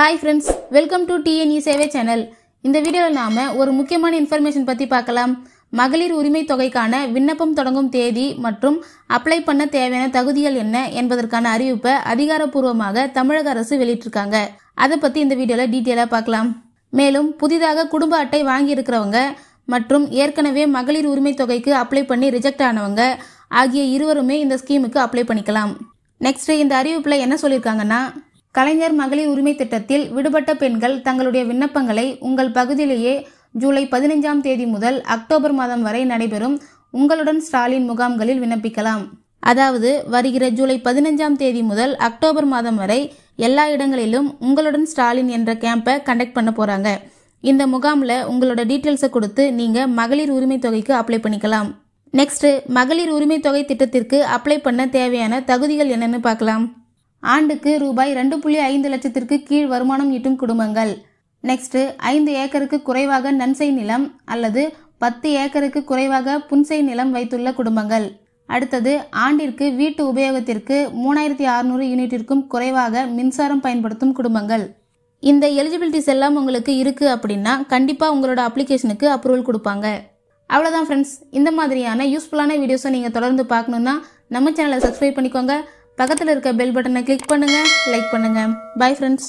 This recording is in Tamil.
Hi friends, welcome to TNE சேவை சேனல். இந்த வீடியோவில் நாம ஒரு முக்கியமான இன்ஃபர்மேஷன் பத்தி பார்க்கலாம். மகளிர் உரிமை தொகைக்கான விண்ணப்பம் தொடங்கும் தேதி மற்றும் அப்ளை பண்ண தேவையான தகுதிகள் என்ன என்பதற்கான அறிவிப்பை அதிகாரப்பூர்வமாக தமிழக அரசு வெளியிட்டிருக்காங்க. அதை பத்தி இந்த வீடியோல டீட்டெயிலா பார்க்கலாம். மேலும் புதிதாக குடும்ப அட்டை வாங்கி இருக்கிறவங்க மற்றும் ஏற்கனவே மகளிர் உரிமை தொகைக்கு அப்ளை பண்ணி ரிஜெக்ட் ஆனவங்க ஆகிய இருவருமே இந்த ஸ்கீமுக்கு அப்ளை பண்ணிக்கலாம். நெக்ஸ்ட் இந்த அறிவிப்புல என்ன சொல்லியிருக்காங்கன்னா, கலைஞர் மகளிர் உரிமை திட்டத்தில் விடுபட்ட பெண்கள் தங்களுடைய விண்ணப்பங்களை உங்கள் பகுதியிலேயே ஜூலை 15ஆம் தேதி முதல் அக்டோபர் மாதம் வரை நடைபெறும் உங்களுடன் ஸ்டாலின் முகாம்களில் விண்ணப்பிக்கலாம். அதாவது வருகிற ஜூலை 15ஆம் தேதி முதல் அக்டோபர் மாதம் வரை எல்லா இடங்களிலும் உங்களுடன் ஸ்டாலின் என்ற கேம்பை கண்டக்ட் பண்ண போறாங்க. இந்த முகாம்ல உங்களோட டீட்டெயில்ஸை கொடுத்து நீங்க மகளிர் உரிமை தொகைக்கு அப்ளை பண்ணிக்கலாம். நெக்ஸ்ட் மகளிர் உரிமை தொகை திட்டத்திற்கு அப்ளை பண்ண தேவையான தகுதிகள் என்னன்னு பார்க்கலாம். ஆண்டுக்கு ரூபாய் 2.5 லட்சத்திற்கு கீழ் வருமானம் ஈட்டும் குடும்பங்கள். நெக்ஸ்ட் 5 ஏக்கருக்கு குறைவாக நன்செய் நிலம் அல்லது 10 ஏக்கருக்கு குறைவாக புன்செய் நிலம் வைத்துள்ள குடும்பங்கள். அடுத்தது ஆண்டிற்கு வீட்டு உபயோகத்திற்கு 3600 யூனிட்டிற்கும் குறைவாக மின்சாரம் பயன்படுத்தும் குடும்பங்கள். இந்த எலிஜிபிலிட்டிஸ் எல்லாம் உங்களுக்கு இருக்கு அப்படின்னா கண்டிப்பா உங்களோட அப்ளிகேஷனுக்கு அப்ரூவல் கொடுப்பாங்க. அவ்வளவுதான் ஃப்ரெண்ட்ஸ். இந்த மாதிரியான யூஸ்ஃபுல்லான வீடியோஸை நீங்க தொடர்ந்து பார்க்கணும்னா நம்ம சேனலை சப்ஸ்கிரைப் பண்ணிக்கோங்க. பக்கத்தில் இருக்க பெல் பட்டனை கிளிக் பண்ணுங்க, லைக் பண்ணுங்க. Bye friends.